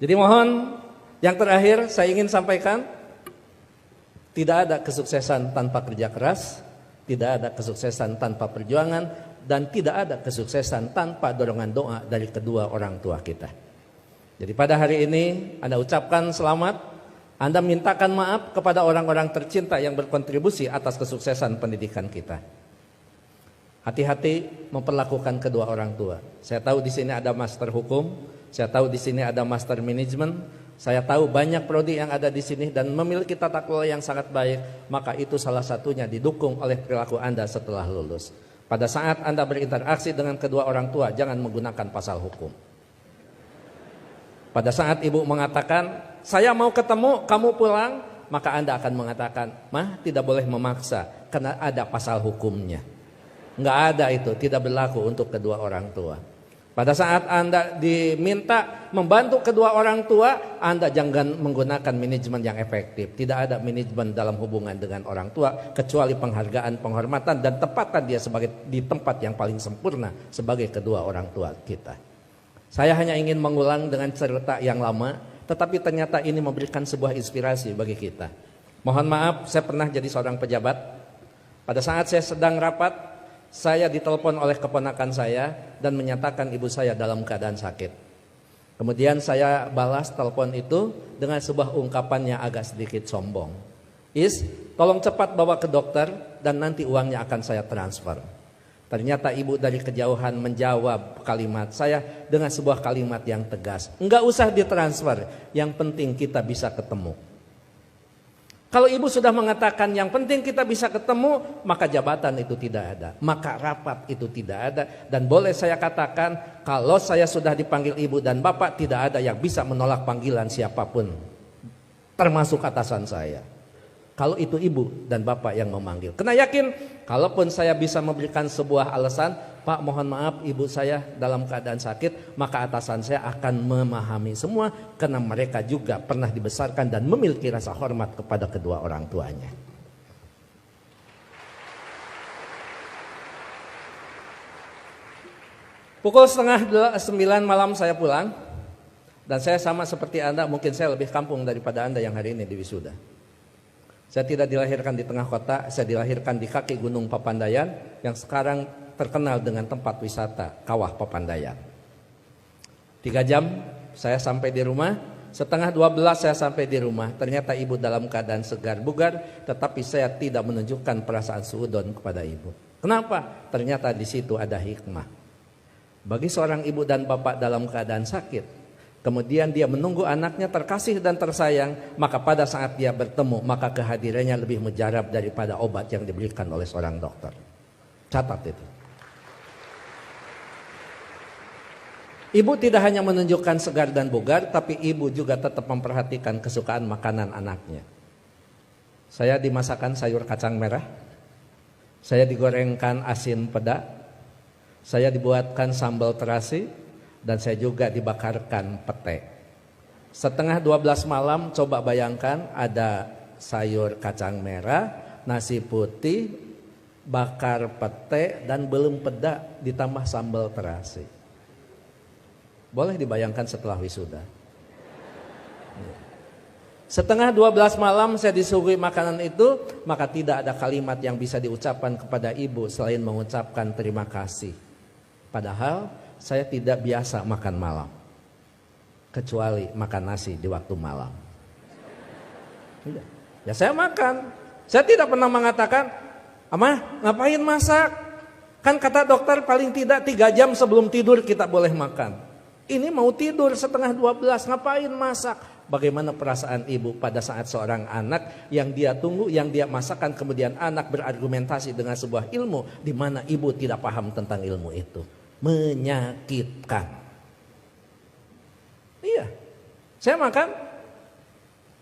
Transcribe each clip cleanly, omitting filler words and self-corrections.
Jadi mohon yang terakhir saya ingin sampaikan, tidak ada kesuksesan tanpa kerja keras, tidak ada kesuksesan tanpa perjuangan, dan tidak ada kesuksesan tanpa dorongan doa dari kedua orang tua kita. Jadi pada hari ini Anda ucapkan selamat, Anda mintakan maaf kepada orang-orang tercinta yang berkontribusi atas kesuksesan pendidikan kita. Hati-hati memperlakukan kedua orang tua. Saya tahu di sini ada master hukum, saya tahu di sini ada master manajemen, saya tahu banyak prodi yang ada di sini dan memiliki tata kelola yang sangat baik, maka itu salah satunya didukung oleh perilaku Anda setelah lulus. Pada saat Anda berinteraksi dengan kedua orang tua, jangan menggunakan pasal hukum. Pada saat ibu mengatakan, saya mau ketemu, kamu pulang, maka Anda akan mengatakan, "Mah, tidak boleh memaksa, karena ada pasal hukumnya." Enggak ada itu, tidak berlaku untuk kedua orang tua. Pada saat Anda diminta membantu kedua orang tua, Anda jangan menggunakan manajemen yang efektif. Tidak ada manajemen dalam hubungan dengan orang tua, kecuali penghargaan, penghormatan, dan tempatkan dia di tempat yang paling sempurna sebagai kedua orang tua kita. Saya hanya ingin mengulang dengan cerita yang lama, tetapi ternyata ini memberikan sebuah inspirasi bagi kita. Mohon maaf, saya pernah jadi seorang pejabat. Pada saat saya sedang rapat, saya ditelepon oleh keponakan saya dan menyatakan ibu saya dalam keadaan sakit. Kemudian saya balas telepon itu dengan sebuah ungkapan yang agak sedikit sombong. Tolong cepat bawa ke dokter dan nanti uangnya akan saya transfer. Ternyata ibu dari kejauhan menjawab kalimat saya dengan sebuah kalimat yang tegas. Enggak usah ditransfer, yang penting kita bisa ketemu. Kalau ibu sudah mengatakan yang penting kita bisa ketemu, maka jabatan itu tidak ada, maka rapat itu tidak ada. Dan boleh saya katakan, kalau saya sudah dipanggil ibu dan bapak, tidak ada yang bisa menolak panggilan siapapun, termasuk atasan saya. Kalau itu ibu dan bapak yang memanggil, kena yakin, kalaupun saya bisa memberikan sebuah alasan, Pak mohon maaf ibu saya dalam keadaan sakit, maka atasan saya akan memahami semua, karena mereka juga pernah dibesarkan dan memiliki rasa hormat kepada kedua orang tuanya. Pukul 8:30 malam saya pulang, dan saya sama seperti Anda, mungkin saya lebih kampung daripada Anda yang hari ini di wisuda. Saya tidak dilahirkan di tengah kota, saya dilahirkan di kaki Gunung Papandayan yang sekarang terkenal dengan tempat wisata Kawah Papandayan. 3 jam saya sampai di rumah, 11:30 saya sampai di rumah. Ternyata ibu dalam keadaan segar bugar, tetapi saya tidak menunjukkan perasaan suudon kepada ibu. Kenapa? Ternyata di situ ada hikmah. Bagi seorang ibu dan bapak dalam keadaan sakit, kemudian dia menunggu anaknya terkasih dan tersayang, maka pada saat dia bertemu, maka kehadirannya lebih mujarab daripada obat yang diberikan oleh seorang dokter. Catat itu. Ibu tidak hanya menunjukkan segar dan bugar, tapi ibu juga tetap memperhatikan kesukaan makanan anaknya. Saya dimasakkan sayur kacang merah, saya digorengkan asin peda, saya dibuatkan sambal terasi, dan saya juga dibakarkan pete. 11:30 malam, coba bayangkan ada sayur kacang merah, nasi putih, bakar pete, dan belum peda ditambah sambal terasi. Boleh dibayangkan setelah wisuda. 11:30 malam saya disuguhi makanan itu, maka tidak ada kalimat yang bisa diucapkan kepada ibu selain mengucapkan terima kasih. Padahal saya tidak biasa makan malam, kecuali makan nasi di waktu malam. Ya saya makan. Saya tidak pernah mengatakan, "Amah, ngapain masak? Kan kata dokter paling tidak 3 jam sebelum tidur kita boleh makan. Ini mau tidur 11:30, ngapain masak?" Bagaimana perasaan ibu pada saat seorang anak yang dia tunggu, yang dia masakan, kemudian anak berargumentasi dengan sebuah ilmu di mana ibu tidak paham tentang ilmu itu. Menyakitkan. Iya, saya makan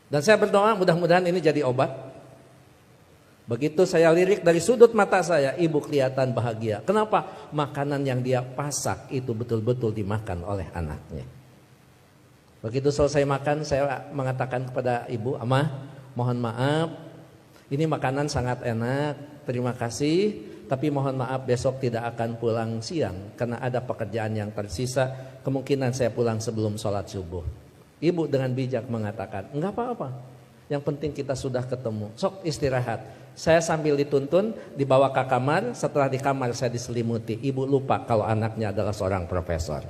dan saya berdoa mudah-mudahan ini jadi obat. Begitu saya lirik dari sudut mata saya, ibu kelihatan bahagia. Kenapa? Makanan yang dia pasak itu betul-betul dimakan oleh anaknya. Begitu selesai makan, saya mengatakan kepada ibu, "Amah, mohon maaf, ini makanan sangat enak, terima kasih. Tapi mohon maaf besok tidak akan pulang siang karena ada pekerjaan yang tersisa. Kemungkinan saya pulang sebelum sholat subuh." Ibu dengan bijak mengatakan, enggak apa-apa. Yang penting kita sudah ketemu. Sok istirahat. Saya sambil dituntun, dibawa ke kamar. Setelah di kamar saya diselimuti. Ibu lupa kalau anaknya adalah seorang profesor.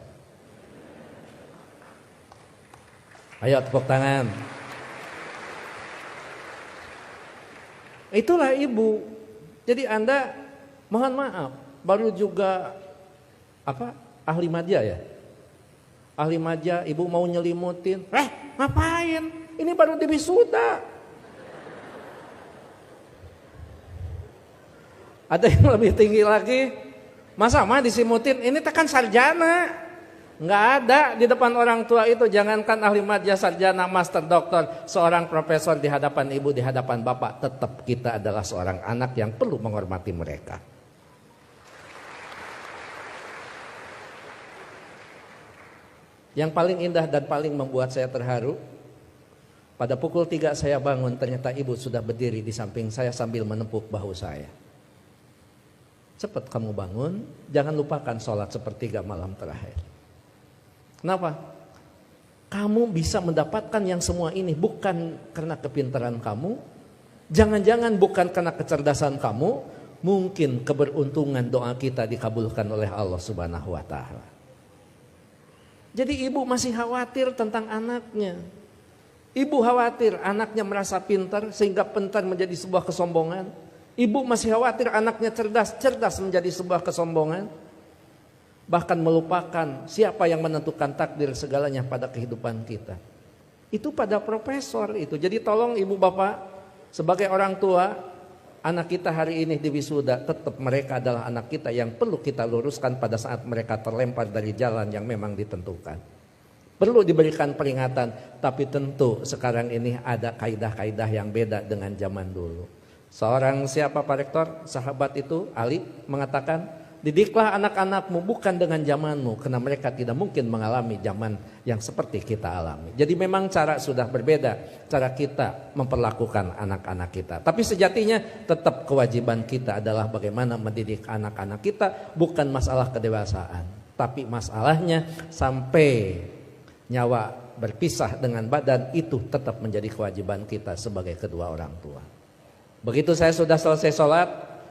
Ayo tepuk tangan. Itulah ibu. Jadi Anda mohon maaf, baru juga ahli madya ya. Ahli madya, ibu mau nyelimutin. Ngapain? Ini baru di wisuda. Ada yang lebih tinggi lagi. Masa mah diselimutin? Ini tekan sarjana. Nggak ada di depan orang tua itu. Jangankan ahli madya, sarjana, master, doktor, seorang profesor di hadapan ibu, di hadapan bapak, tetap kita adalah seorang anak yang perlu menghormati mereka. Yang paling indah dan paling membuat saya terharu, pada pukul 3 saya bangun, ternyata ibu sudah berdiri di samping saya sambil menepuk bahu saya. Cepat kamu bangun, jangan lupakan sholat sepertiga malam terakhir. Kenapa? Kamu bisa mendapatkan yang semua ini bukan karena kepintaran kamu, jangan-jangan bukan karena kecerdasan kamu, mungkin keberuntungan doa kita dikabulkan oleh Allah Subhanahu wa Ta'ala. Jadi ibu masih khawatir tentang anaknya. Ibu khawatir anaknya merasa pintar sehingga pintar menjadi sebuah kesombongan. Ibu masih khawatir anaknya cerdas, cerdas menjadi sebuah kesombongan. Bahkan melupakan siapa yang menentukan takdir segalanya pada kehidupan kita. Itu pada profesor itu. Jadi tolong ibu bapak, sebagai orang tua, anak kita hari ini di wisuda, tetap mereka adalah anak kita yang perlu kita luruskan pada saat mereka terlempar dari jalan yang memang ditentukan. Perlu diberikan peringatan, tapi tentu sekarang ini ada kaidah-kaidah yang beda dengan zaman dulu. Seorang siapa Pak Rektor, sahabat itu, Ali, mengatakan, didiklah anak-anakmu bukan dengan zamanmu, karena mereka tidak mungkin mengalami zaman yang seperti kita alami. Jadi memang cara sudah berbeda, cara kita memperlakukan anak-anak kita. Tapi sejatinya tetap kewajiban kita adalah bagaimana mendidik anak-anak kita, bukan masalah kedewasaan. Tapi masalahnya sampai nyawa berpisah dengan badan, itu tetap menjadi kewajiban kita sebagai kedua orang tua. Begitu saya sudah selesai sholat,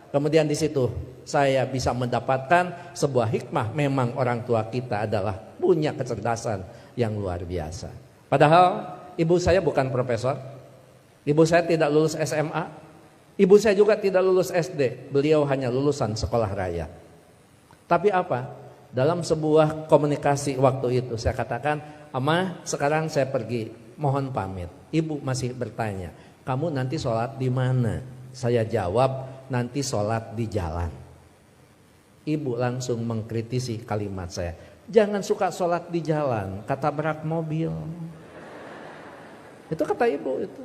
kemudian di situ saya bisa mendapatkan sebuah hikmah. Memang orang tua kita adalah punya kecerdasan yang luar biasa. Padahal ibu saya bukan profesor, ibu saya tidak lulus SMA, ibu saya juga tidak lulus SD. Beliau hanya lulusan sekolah raya. Tapi apa? Dalam sebuah komunikasi waktu itu saya katakan, "Ama, sekarang saya pergi, mohon pamit." Ibu masih bertanya, "Kamu nanti sholat di mana?" Saya jawab, "Nanti sholat di jalan." Ibu langsung mengkritisi kalimat saya, "Jangan suka sholat di jalan, ketabrak mobil." Itu kata ibu itu.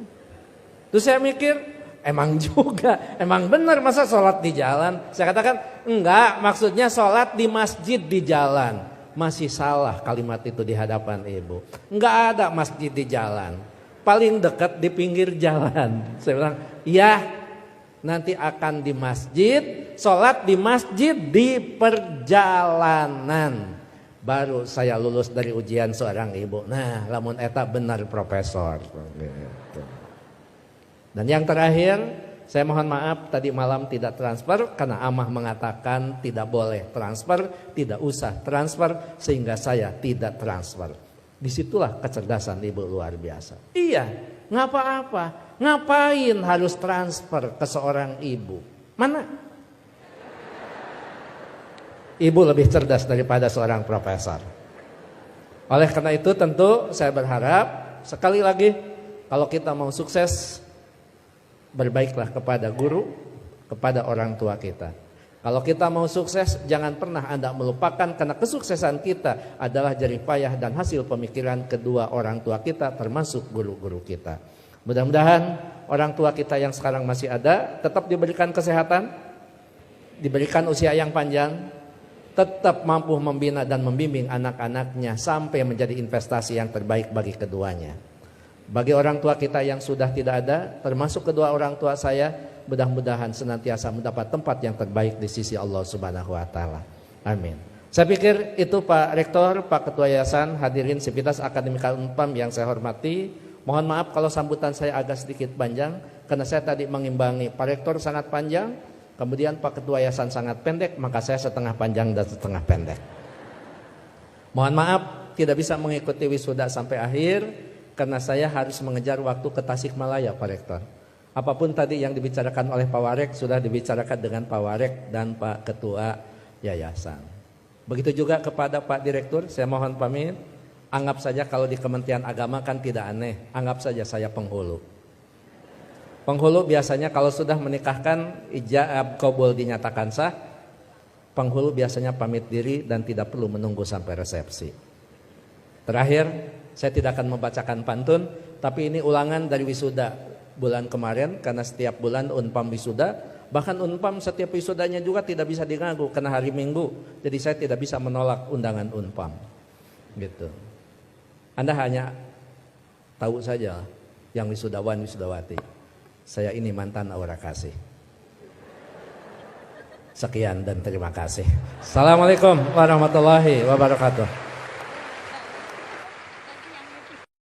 Terus saya mikir, emang juga, emang benar masa sholat di jalan? Saya katakan, enggak, maksudnya sholat di masjid di jalan. Masih salah kalimat itu di hadapan ibu. Enggak ada masjid di jalan, paling dekat di pinggir jalan. Saya bilang, iya, nanti akan di masjid, sholat di masjid di perjalanan. Baru saya lulus dari ujian seorang ibu. Nah, lamun eta benar profesor. Dan yang terakhir, saya mohon maaf tadi malam tidak transfer karena amah mengatakan tidak boleh transfer, tidak usah transfer, sehingga saya tidak transfer. Disitulah kecerdasan ibu luar biasa. Iya, nggak apa-apa. Ngapain harus transfer ke seorang ibu? Mana? Ibu lebih cerdas daripada seorang profesor. Oleh karena itu tentu saya berharap sekali lagi, kalau kita mau sukses, berbaiklah kepada guru, kepada orang tua kita. Kalau kita mau sukses, jangan pernah Anda melupakan, karena kesuksesan kita adalah jerih payah dan hasil pemikiran kedua orang tua kita, termasuk guru-guru kita. Mudah-mudahan orang tua kita yang sekarang masih ada tetap diberikan kesehatan, diberikan usia yang panjang, tetap mampu membina dan membimbing anak-anaknya sampai menjadi investasi yang terbaik bagi keduanya. Bagi orang tua kita yang sudah tidak ada, termasuk kedua orang tua saya, mudah-mudahan senantiasa mendapat tempat yang terbaik di sisi Allah Subhanahu wa Ta'ala. Amin. Saya pikir itu Pak Rektor, Pak Ketua Yayasan, hadirin Sivitas Akademika Unpam yang saya hormati. Mohon maaf kalau sambutan saya agak sedikit panjang, karena saya tadi mengimbangi Pak Rektor sangat panjang, kemudian Pak Ketua Yayasan sangat pendek, maka saya setengah panjang dan setengah pendek. Mohon maaf tidak bisa mengikuti wisuda sampai akhir, karena saya harus mengejar waktu ke Tasikmalaya Pak Rektor. Apapun tadi yang dibicarakan oleh Pak Warek sudah dibicarakan dengan Pak Warek dan Pak Ketua Yayasan. Begitu juga kepada Pak Direktur, saya mohon pamit. Anggap saja kalau di Kementerian Agama kan tidak aneh, anggap saja saya penghulu. Penghulu biasanya kalau sudah menikahkan ijab qabul dinyatakan sah, penghulu biasanya pamit diri dan tidak perlu menunggu sampai resepsi. Terakhir, saya tidak akan membacakan pantun, tapi ini ulangan dari wisuda bulan kemarin, karena setiap bulan Unpam wisuda. Bahkan Unpam setiap wisudanya juga tidak bisa diganggu karena hari Minggu. Jadi saya tidak bisa menolak undangan Unpam. Gitu. Anda hanya tahu saja yang wisudawan wisudawati. Saya ini mantan aura kasih. Sekian dan terima kasih. Assalamualaikum warahmatullahi wabarakatuh.